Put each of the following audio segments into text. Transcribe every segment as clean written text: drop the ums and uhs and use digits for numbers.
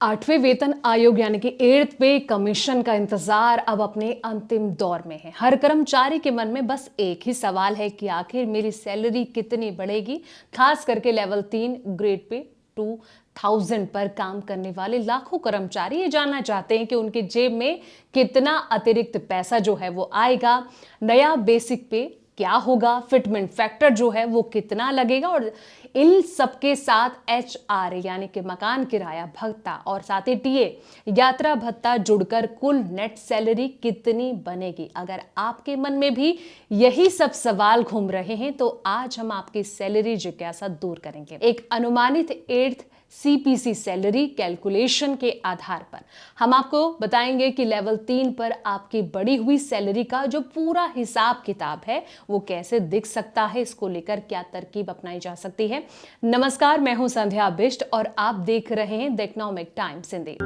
आठवें वेतन आयोग यानी कि 8th पे कमीशन का इंतजार अब अपने अंतिम दौर में है। हर कर्मचारी के मन में बस एक ही सवाल है कि आखिर मेरी सैलरी कितनी बढ़ेगी। खास करके लेवल 3 ग्रेड पे 2000 पर काम करने वाले लाखों कर्मचारी ये जानना चाहते हैं कि उनके जेब में कितना अतिरिक्त पैसा जो है वो आएगा, नया बेसिक पे क्या होगा, फिटमेंट फैक्टर जो है वो कितना लगेगा और इन सबके साथ HR यानी कि मकान किराया भत्ता और साथ ही टीए यात्रा भत्ता जुड़कर कुल नेट सैलरी कितनी बनेगी। अगर आपके मन में भी यही सब सवाल घूम रहे हैं तो आज हम आपकी सैलरी जिज्ञासा दूर करेंगे। एक अनुमानित 8th CPC सैलरी कैलकुलेशन के आधार पर हम आपको बताएंगे कि लेवल 3 पर आपकी बढ़ी हुई सैलरी का जो पूरा हिसाब किताब है वो कैसे दिख सकता है, इसको लेकर क्या तरकीब अपनाई जा सकती है। नमस्कार, मैं हूं संध्या बिष्ट और आप देख रहे हैं द इकोनॉमिक टाइम्स हिंदी।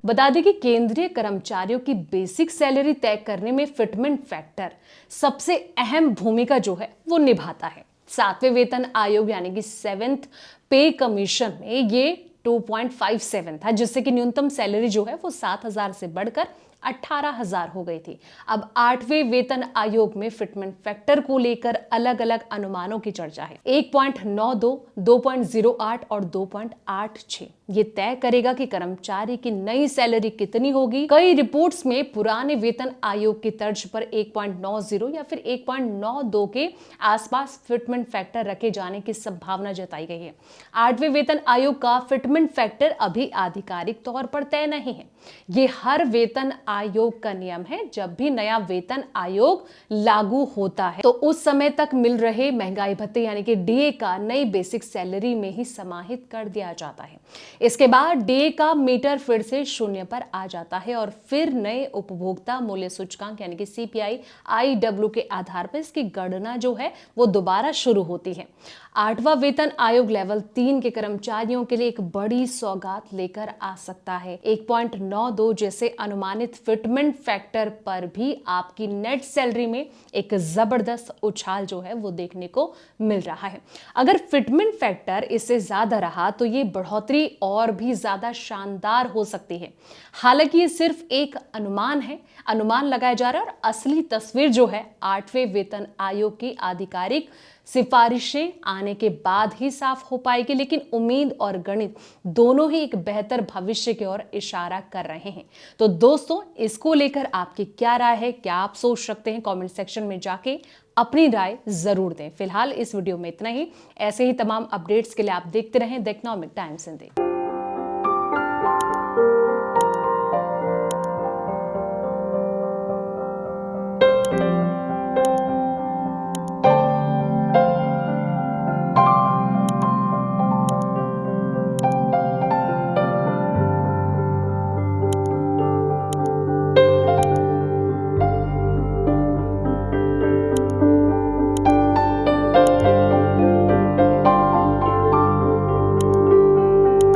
बता दें कि केंद्रीय कर्मचारियों की बेसिक सैलरी तय करने में फिटमेंट फैक्टर सबसे अहम भूमिका जो है वो निभाता है। 7वें वेतन आयोग यानी कि 7th पे कमीशन में ये 2.57 था, जिससे कि न्यूनतम सैलरी जो है वो 7000 से बढ़कर 18000 हो गई थी। अब 8वें वेतन आयोग में फिटमेंट फैक्टर को लेकर अलग अलग अनुमानों की चर्चा है। 1.92, 2.08 और 2.86 ये तय करेगा कि कर्मचारी की नई सैलरी कितनी होगी। कई रिपोर्ट्स में पुराने वेतन आयोग की तर्ज पर 1.90 या फिर 1.92 के आसपास फिटमेंट फैक्टर रखे जाने की संभावना जताई गई है। 8वें वेतन आयोग का फिटमेंट फैक्टर अभी आधिकारिक तौर पर तय नहीं है। ये हर वेतन आयोग का नियम है। जब भी नया वेतन आयोग लागू होता है तो उस समय तक मिल रहे महंगाई भत्ते यानी कि डीए का नई बेसिक सैलरी में ही समाहित कर दिया जाता है। इसके बाद डीए का मीटर फिर से शून्य पर आ जाता है और फिर नए उपभोक्ता मूल्य सूचकांक यानी कि CPI IW के आधार पर इसकी गणना जो है वो दोबारा शुरू होती है। 8वां वेतन आयोग लेवल 3 के कर्मचारियों के लिए एक बड़ी सौगात लेकर आ सकता है। 1.92 जैसे अनुमानित फिटमेंट फैक्टर पर भी आपकी नेट सैलरी में एक जबरदस्त उछाल जो है वो देखने को मिल रहा है। अगर फिटमेंट फैक्टर इससे ज्यादा रहा तो ये बढ़ोतरी और भी ज्यादा शानदार हो सकती है। हालांकि ये सिर्फ एक अनुमान है, अनुमान लगाया जा रहा है और असली तस्वीर जो है 8वें वेतन आयोग की आधिकारिक सिफारिशें आने के बाद ही साफ हो पाएगी। लेकिन उम्मीद और गणित दोनों ही एक बेहतर भविष्य की ओर इशारा कर रहे हैं। तो दोस्तों, इसको लेकर आपकी क्या राय है, क्या आप सोच सकते हैं? कमेंट सेक्शन में जाके अपनी राय जरूर दें। फिलहाल इस वीडियो में इतना ही। ऐसे ही तमाम अपडेट्स के लिए आप देखते रहें द इकोनॉमिक टाइम्स हिंदी।